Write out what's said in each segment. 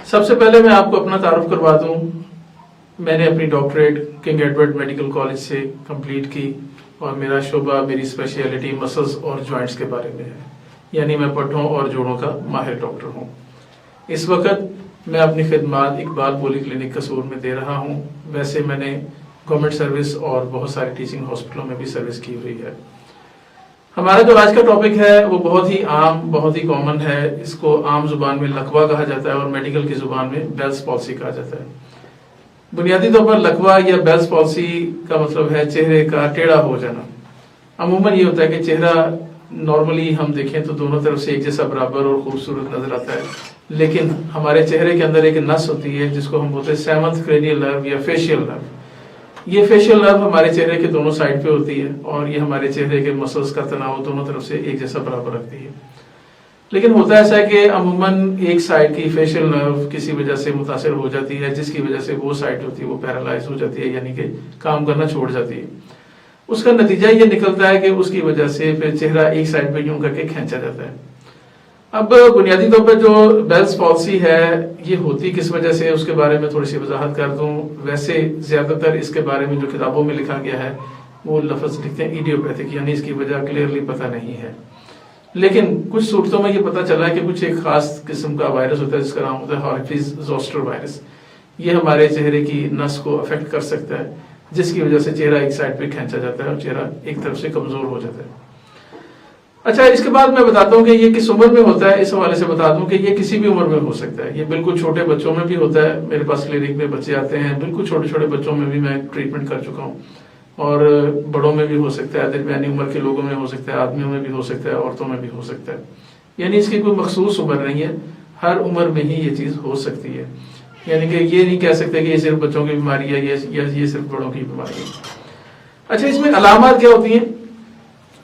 سب سے پہلے میں آپ کو اپنا تعارف کروا دوں. میں نے اپنی doctorate king Edward medical college سے کمپلیٹ کی اور میرا شعبہ میری اسپیشلٹی مسلز اور جوائنٹس کے بارے میں ہے. یعنی میں پٹھوں اور جوڑوں کا ماہر ڈاکٹر ہوں. اس وقت میں اپنی خدمات اقبال پولی کلینک قصور میں دے رہا ہوں. ویسے میں نے گورنمنٹ سروس اور بہت سارے ٹیچنگ ہاسپٹلوں میں بھی سروس کی ہوئی ہے. ہمارا جو آج کا ٹاپک ہے وہ بہت ہی عام بہت ہی کامن ہے. اس کو عام زبان میں لکوہ کہا جاتا ہے اور میڈیکل کی زبان میں بیلز پالسی کہا جاتا ہے. بنیادی طور پر لکوہ یا بیلز پالسی کا مطلب ہے چہرے کا ٹیڑھا ہو جانا. عموماً یہ ہوتا ہے کہ چہرہ نارملی ہم دیکھیں تو دونوں طرف سے ایک جیسا برابر اور خوبصورت نظر آتا ہے, لیکن ہمارے چہرے کے اندر ایک نس ہوتی ہے جس کو ہم بولتے ہیں سیونتھ کریڈیل نرو یا فیشیل نرو. یہ فیشیل نرو ہمارے چہرے کے دونوں سائڈ پہ ہوتی ہے اور یہ ہمارے چہرے کے مسلز کا تناؤ دونوں طرف سے ایک جیسا برابر رکھتی ہے. لیکن ہوتا ایسا ہے کہ عموماً ایک سائڈ کی فیشیل نرو کسی وجہ سے متاثر ہو جاتی ہے, جس کی وجہ سے وہ سائڈ ہوتی ہے وہ پیرالائز ہو جاتی ہے, یعنی کہ کام کرنا چھوڑ جاتی ہے. اس کا نتیجہ یہ نکلتا ہے کہ اس کی وجہ سے پھر چہرہ ایک سائڈ پہ یوں کر کے کھینچا جاتا ہے. اب بنیادی طور پر جو بیلز پالسی ہے یہ ہوتی کس وجہ سے اس کے بارے میں تھوڑی سی وضاحت کر دوں. ویسے زیادہ تر اس کے بارے میں جو کتابوں میں لکھا گیا ہے وہ لفظ لکھتے ہیں ایڈیوپیتھک, یعنی اس کی وجہ کلیئرلی پتہ نہیں ہے. لیکن کچھ صورتوں میں یہ پتہ چلا ہے کہ کچھ ایک خاص قسم کا وائرس ہوتا ہے جس کا نام ہوتا ہے ہارفیز زوسٹر وائرس. یہ ہمارے چہرے کی نس کو افیکٹ کر سکتا ہے, جس کی وجہ سے چہرہ ایک سائڈ پہ کھینچا جاتا ہے اور چہرہ ایک طرف سے کمزور ہو جاتا ہے. اچھا, اس کے بعد میں بتاتا ہوں کہ یہ کس عمر میں ہوتا ہے. اس حوالے سے بتا دوں کہ یہ کسی بھی عمر میں ہو سکتا ہے. یہ بالکل چھوٹے بچوں میں بھی ہوتا ہے. میرے پاس کلینک میں بچے آتے ہیں, بالکل چھوٹے چھوٹے بچوں میں بھی میں ٹریٹمنٹ کر چکا ہوں, اور بڑوں میں بھی ہو سکتا ہے, درمیانی عمر کے لوگوں میں ہو سکتا ہے, آدمیوں میں بھی ہو سکتا ہے, عورتوں میں بھی ہو سکتا ہے. یعنی اس کی کوئی مخصوص عمر نہیں ہے, ہر عمر میں ہی یہ چیز ہو سکتی ہے. یعنی کہ یہ نہیں کہہ سکتے کہ یہ صرف بچوں کی بیماری ہے یا یہ صرف بڑوں کی بیماری ہے. اچھا, اس میں علامات کیا ہوتی ہیں؟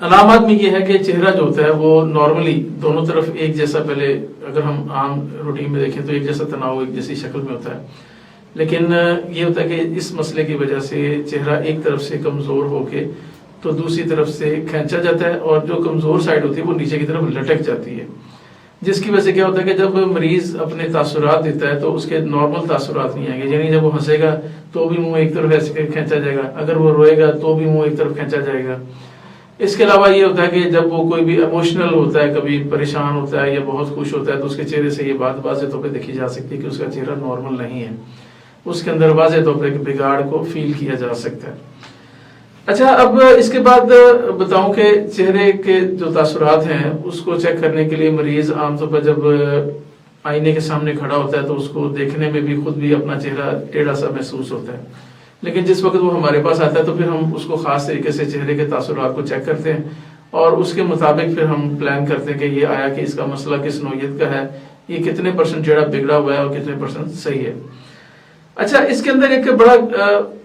علامات میں یہ ہے کہ چہرہ جو ہوتا ہے وہ نارملی دونوں طرف ایک جیسا, پہلے اگر ہم عام روٹین میں دیکھیں تو ایک جیسا تناؤ ایک جیسی شکل میں ہوتا ہے. لیکن یہ ہوتا ہے کہ اس مسئلے کی وجہ سے چہرہ ایک طرف سے کمزور ہو کے تو دوسری طرف سے کھینچا جاتا ہے, اور جو کمزور سائڈ ہوتی ہے وہ نیچے کی طرف لٹک جاتی ہے, جس کی وجہ سے کیا ہوتا ہے کہ جب مریض اپنے تاثرات دیتا ہے تو اس کے نارمل تاثرات نہیں آئیں گے. یعنی جب وہ ہنسے گا تو بھی منہ ایک طرف ایسے کھینچا جائے گا, اگر وہ روئے گا تو بھی منہ ایک طرف کھینچا جائے گا. اس کے علاوہ یہ ہوتا ہے کہ جب وہ کوئی بھی ایموشنل ہوتا ہے, کبھی پریشان ہوتا ہے یا بہت خوش ہوتا ہے, تو اس کے چہرے سے یہ بات واضح طور پہ دیکھی جا سکتی ہے کہ اس کا چہرہ نارمل نہیں ہے. اس کے اندر واضح طور پہ ایک بگاڑ کو فیل کیا جا سکتا ہے. اچھا, اب اس کے بعد بتاؤں کہ چہرے کے جو تاثرات ہیں اس کو چیک کرنے کے لیے مریض عام طور پر جب آئینے کے سامنے کھڑا ہوتا ہے تو اس کو دیکھنے میں بھی خود بھی اپنا چہرہ ٹیڑھا سا محسوس ہوتا ہے. لیکن جس وقت وہ ہمارے پاس آتا ہے تو پھر ہم اس کو خاص طریقے سے چہرے کے تاثرات کو چیک کرتے ہیں, اور اس کے مطابق پھر ہم پلان کرتے ہیں کہ یہ آیا کہ اس کا مسئلہ کس نوعیت کا ہے, یہ کتنے % چہرہ بگڑا ہوا ہے اور کتنے % صحیح ہے. اچھا, اس کے اندر ایک بڑا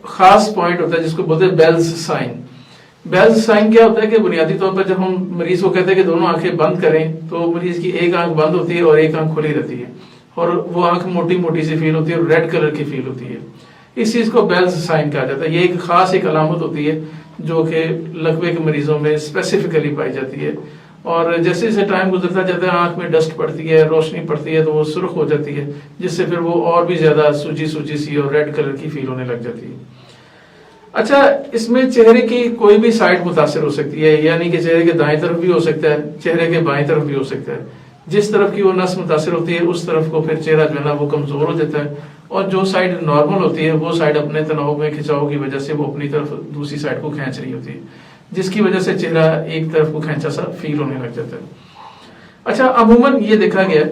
خاص پوائنٹ ہوتا ہے جس کو بولتے ہیں بیلز سائن. بیلز سائن کیا ہوتا ہے کہ بنیادی طور پر جب ہم مریض کو کہتے ہیں کہ دونوں آنکھیں بند کریں تو مریض کی ایک آنکھ بند ہوتی ہے اور ایک آنکھ کھلی رہتی ہے, اور وہ آنکھ موٹی موٹی سی فیل ہوتی ہے اور ریڈ کلر کی فیل ہوتی ہے. اس چیز کو بیلز سائن کہا جاتا ہے. یہ ایک خاص ایک علامت ہوتی ہے جو کہ لکوے کے مریضوں میں اسپیسیفکلی پائی جاتی ہے, اور جیسے جیسے ٹائم گزرتا جاتا ہے آنکھ میں ڈسٹ پڑتی ہے, روشنی پڑتی ہے تو وہ سرخ ہو جاتی ہے, جس سے پھر وہ اور بھی زیادہ سوجی سوجی سی اور ریڈ کلر کی فیل ہونے لگ جاتی ہے. اچھا, اس میں چہرے کی کوئی بھی سائڈ متاثر ہو سکتی ہے, یعنی کہ چہرے کے دائیں طرف بھی ہو سکتا ہے, چہرے کے بائیں طرف بھی ہو سکتا ہے. جس طرف کی وہ نس متاثر ہوتی ہے اس طرف کو پھر چہرہ جو ہے نا وہ کمزور ہو جاتا ہے, اور جو سائڈ نارمل ہوتی ہے وہ سائڈ اپنے تناؤ میں کھچاؤ کی وجہ سے وہ اپنی طرف دوسری سائڈ کو کھینچ رہی ہوتی ہے, جس کی وجہ سے چہرہ ایک طرف کو کھینچا سا فیل ہونے لگ جاتا ہے. اچھا, عموماً یہ دیکھا گیا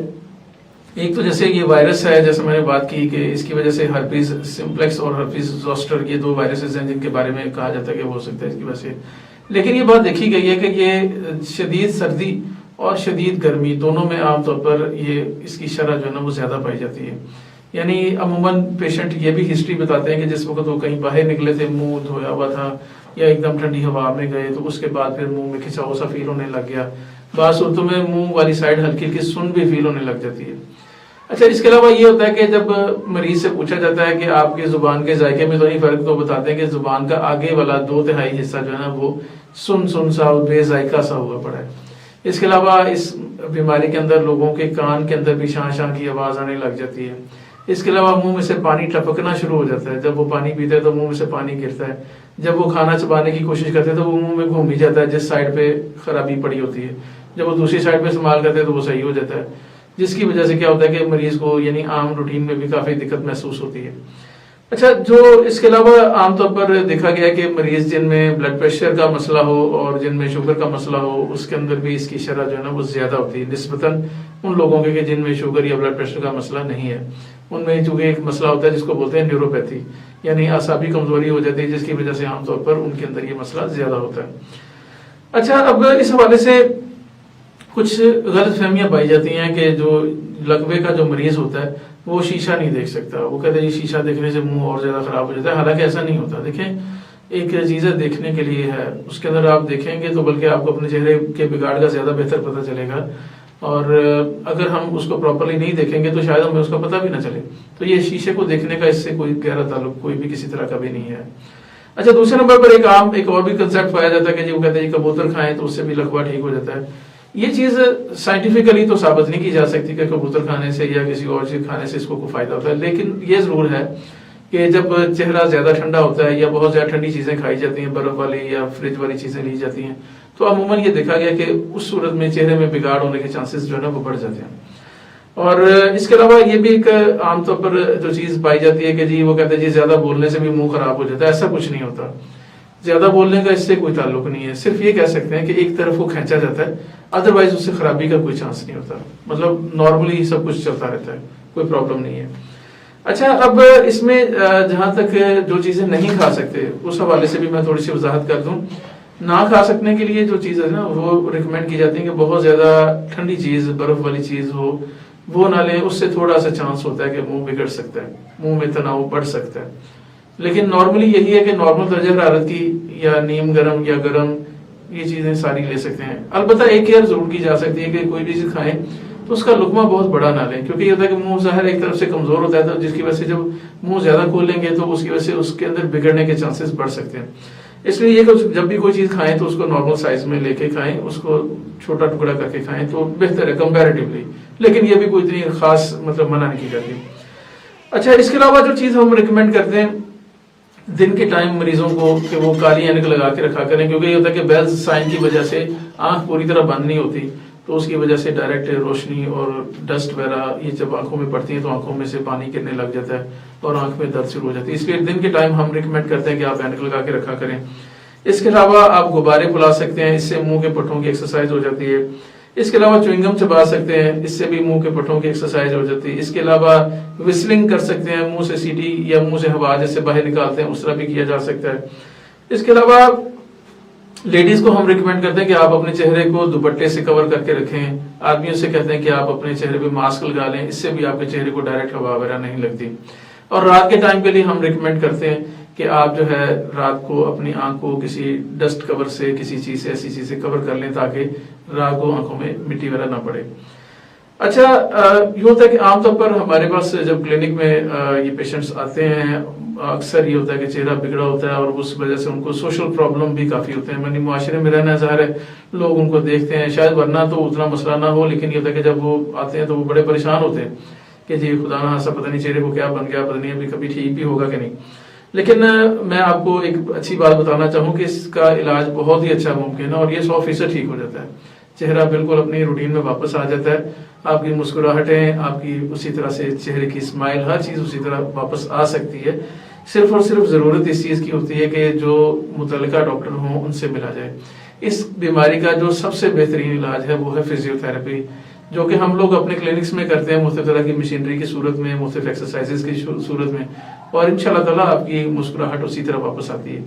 ایک تو جیسے یہ وائرس ہے, جیسے میں نے بات کی کہ اس کی وجہ سے ہرپیز سمپلیکس اور ہرپیز زوسٹر یہ 2 وائرسز ہیں جن کے بارے میں کہا جاتا ہے کہ وہ ہو سکتا ہے اس کی وجہ سے. لیکن یہ بات دیکھی گئی ہے کہ یہ شدید سردی اور شدید گرمی دونوں میں عام طور پر یہ اس کی شرح جو ہے نا وہ زیادہ پائی جاتی ہے. یعنی عموماً پیشنٹ یہ بھی ہسٹری بتاتے ہیں کہ جس وقت وہ کہیں باہر نکلے تھے, منہ دھویا ہوا تھا یا ایک دم ٹھنڈی ہوا میں گئے تو اس کے بعد پھر منہ میں کھچاؤ سا فیل ہونے لگ گیا. بعض صورتوں میں منہ والی سائڈ ہلکی ہلکی سن بھی فیل ہونے لگ جاتی ہے. اچھا, اس کے علاوہ یہ ہوتا ہے کہ جب مریض سے پوچھا جاتا ہے کہ آپ کی زبان کے ذائقے میں تو نہیں فرق, تو بتاتے ہیں کہ زبان کا آگے والا 2/3 حصہ جو ہے نا وہ سن سا اور بے ذائقہ سا ہوا پڑا ہے. اس کے علاوہ اس بیماری کے اندر لوگوں کے کان کے اندر بھی شاں شاں کی آواز آنے لگ جاتی ہے. اس کے علاوہ منہ میں سے پانی ٹپکنا شروع ہو جاتا ہے. جب وہ پانی پیتے ہیں تو منہ میں سے پانی گرتا ہے. جب وہ کھانا چبانے کی کوشش کرتے ہیں تو وہ منہ میں گھوم ہی جاتا ہے جس سائڈ پہ خرابی پڑی ہوتی ہے. جب وہ دوسری سائڈ پہ استعمال کرتے ہیں تو وہ صحیح ہو جاتا ہے, جس کی وجہ سے کیا ہوتا ہے کہ مریض کو یعنی عام روٹین میں بھی کافی دقت محسوس ہوتی ہے. اچھا, جو اس کے علاوہ عام طور پر دیکھا گیا ہے کہ مریض جن میں بلڈ پریشر کا مسئلہ ہو اور جن میں شوگر کا مسئلہ ہو, اس کے اندر بھی اس کی شرح جو ہے نا وہ زیادہ ہوتی ہے نسبتاً ان لوگوں کے کہ جن میں شوگر یا بلڈ پریشر کا مسئلہ نہیں ہے. ان میں چونکہ ایک مسئلہ ہوتا ہے جس کو بولتے ہیں نیوروپیتھی, یعنی اعصابی کمزوری ہو جاتی ہے, جس کی وجہ سے عام طور پر ان کے اندر یہ مسئلہ زیادہ ہوتا ہے. اچھا, اب اس حوالے سے کچھ غلط فہمیاں پائی جاتی ہیں کہ جو لقوے کا جو مریض ہوتا ہے وہ شیشہ نہیں دیکھ سکتا. وہ کہتے ہیں شیشہ دیکھنے سے منہ اور زیادہ خراب ہو جاتا ہے, حالانکہ ایسا نہیں ہوتا. دیکھیں, ایک چیز دیکھنے کے لیے ہے, اس کے اندر آپ دیکھیں گے تو بلکہ آپ کو اپنے چہرے کے بگاڑ کا زیادہ بہتر پتہ چلے گا, اور اگر ہم اس کو پراپرلی نہیں دیکھیں گے تو شاید ہمیں اس کا پتہ بھی نہ چلے. تو یہ شیشے کو دیکھنے کا اس سے کوئی گہرا تعلق کوئی بھی کسی طرح کا بھی نہیں ہے. اچھا, دوسرے نمبر پر ایک اور بھی کنسیپٹ پایا جاتا ہے کہ جی وہ کہتے ہیں کبوتر کھائیں تو اس سے بھی لقوہ ٹھیک ہو جاتا ہے. یہ چیز سائنٹیفکلی تو ثابت نہیں کی جا سکتی کہ کبوتر کھانے سے یا کسی اور چیز کھانے سے اس کو کوئی فائدہ ہوتا ہے, لیکن یہ ضرور ہے کہ جب چہرہ زیادہ ٹھنڈا ہوتا ہے یا بہت زیادہ ٹھنڈی چیزیں کھائی جاتی ہیں, برف والی یا فریج والی چیزیں لی جاتی ہیں, تو عموماً یہ دیکھا گیا کہ اس صورت میں چہرے میں بگاڑ ہونے کے چانسز جو ہے نا وہ بڑھ جاتے ہیں. اور اس کے علاوہ یہ بھی ایک عام طور پر جو چیز پائی جاتی ہے کہ جی وہ کہتے ہیں جی زیادہ بولنے سے بھی منہ خراب ہو جاتا ہے. ایسا کچھ نہیں ہوتا, زیادہ بولنے کا اس سے کوئی تعلق نہیں ہے. صرف یہ کہہ سکتے ہیں کہ ایک طرف وہ کھینچا جاتا ہے, ادروائز اس سے خرابی کا کوئی چانس نہیں ہوتا. مطلب نارملی سب کچھ چلتا رہتا ہے, کوئی پرابلم نہیں ہے. اچھا, اب اس میں جہاں تک جو چیزیں نہیں کھا سکتے اس حوالے سے بھی میں تھوڑی سی وضاحت کر دوں. نہ کھا سکنے کے لیے جو چیز ہے نا وہ ریکمینڈ کی جاتی ہے کہ بہت زیادہ ٹھنڈی چیز, برف والی چیز ہو وہ نہ لیں. اس سے تھوڑا سا چانس ہوتا ہے کہ منہ بگڑ سکتا ہے, منہ میں تناؤ بڑھ سکتا ہے. لیکن نارملی یہی ہے کہ نارمل درجہ حرارت کی یا نیم گرم یا گرم یہ چیزیں ساری لے سکتے ہیں. البتہ ایک کیئر ضرور کی جا سکتی ہے کہ کوئی بھی چیز کھائیں تو اس کا لقمہ بہت بڑا نہ لیں, کیونکہ یہ ہوتا ہے کہ منہ ظاہر ایک طرف سے کمزور ہوتا ہے, تو جس کی وجہ سے جب منہ زیادہ کھولیں گے تو اس کی وجہ سے اس کے اندر بگڑنے کے چانسز بڑھ سکتے ہیں. اس لیے یہ کہ جب بھی کوئی چیز کھائیں تو اس کو نارمل سائز میں لے کے کھائیں, اس کو چھوٹا ٹکڑا کر کے کھائیں تو بہتر ہے کمپیریٹیولی, لیکن یہ بھی کوئی اتنی خاص مطلب منع نہیں کی جاتی. اچھا, اس کے علاوہ جو چیز ہم ریکمینڈ کرتے ہیں دن کے ٹائم مریضوں کو کہ وہ کالی اینک لگا کے رکھا کریں, کیونکہ یہ ہوتا ہے کہ بیلز سائن کی وجہ سے آنکھ پوری طرح بند نہیں ہوتی, تو اس کی وجہ سے ڈائریکٹ روشنی اور ڈسٹ وغیرہ یہ جب آنکھوں میں پڑتی ہیں تو آنکھوں میں سے پانی گرنے لگ جاتا ہے اور آنکھ میں درد شروع ہو جاتی ہے. اس لیے دن کے ٹائم ہم ریکمینڈ کرتے ہیں کہ آپ اینک لگا کے رکھا کریں. اس کے علاوہ آپ غبارے پھلا سکتے ہیں, اس سے منہ کے پٹھوں کی ایکسرسائز ہو جاتی ہے. اس کے علاوہ چوئنگم چبا سکتے ہیں, اس سے بھی منہ کے پٹھوں کی ایکسرسائز ہو جاتی ہے. اس کے علاوہ وسلنگ کر سکتے ہیں, منہ سے سیٹی یا منہ سے ہوا جیسے باہر نکالتے ہیں اس طرح بھی کیا جا سکتا ہے. اس کے علاوہ لیڈیز کو ہم ریکمینڈ کرتے ہیں کہ آپ اپنے چہرے کو دوپٹے سے کور کر کے رکھیں. آدمیوں سے کہتے ہیں کہ آپ اپنے چہرے پہ ماسک لگا لیں, اس سے بھی آپ کے چہرے کو ڈائریکٹ ہوا وغیرہ نہیں لگتی. اور رات کے ٹائم کے لیے ہم ریکمینڈ کرتے ہیں کہ آپ جو ہے رات کو اپنی آنکھ کو کسی ڈسٹ کور سے, کسی چیز سے, ایسی چیز سے کور کر لیں تاکہ رات کو آنکھوں میں مٹی وغیرہ نہ پڑے. اچھا, یہ ہوتا ہے کہ عام طور پر ہمارے پاس جب کلینک میں یہ پیشنٹس آتے ہیں اکثر یہ ہوتا ہے کہ چہرہ بگڑا ہوتا ہے اور اس وجہ سے ان کو سوشل پرابلم بھی کافی ہوتے ہیں. یعنی معاشرے میں رہنا ظاہر ہے, لوگ ان کو دیکھتے ہیں, شاید ورنہ تو اتنا مسئلہ نہ ہو, لیکن یہ ہوتا ہے کہ جب وہ آتے ہیں تو وہ بڑے پریشان ہوتے ہیں کہ جی خدا نہ خاصا پتہ نہیں چہرے کو کیا بن گیا, پتہ نہیں ابھی کبھی ٹھیک بھی ہوگا کہ نہیں. لیکن میں آپ کو ایک اچھی بات بتانا چاہوں کہ اس کا علاج بہت ہی اچھا ممکن ہے اور یہ 100% ٹھیک ہو جاتا ہے. چہرہ بالکل اپنی روٹین میں واپس آ جاتا ہے, آپ کی مسکراہٹیں, آپ کی اسی طرح سے چہرے کی اسمائل, ہر چیز اسی طرح واپس آ سکتی ہے. صرف اور صرف ضرورت اس چیز کی ہوتی ہے کہ جو متعلقہ ڈاکٹر ہوں ان سے ملا جائے. اس بیماری کا جو سب سے بہترین علاج ہے وہ ہے فزیو تھراپی, جو کہ ہم لوگ اپنے کلینکس میں کرتے ہیں مختلف طرح کی مشینری کی صورت میں, مختلف ایکسرسائزز کی صورت میں, اور انشاءاللہ تعالیٰ آپ کی مسکراہٹ اسی طرح واپس آتی ہے.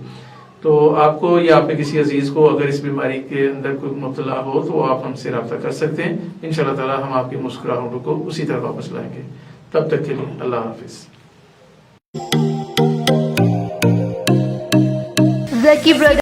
تو آپ کو یا آپ کے کسی عزیز کو اگر اس بیماری کے اندر کوئی مبتلا ہو تو آپ ہم سے رابطہ کر سکتے ہیں. انشاءاللہ تعالیٰ ہم آپ کی مسکراہٹوں کو اسی طرح واپس لائیں گے. تب تک کے لیے اللہ حافظ.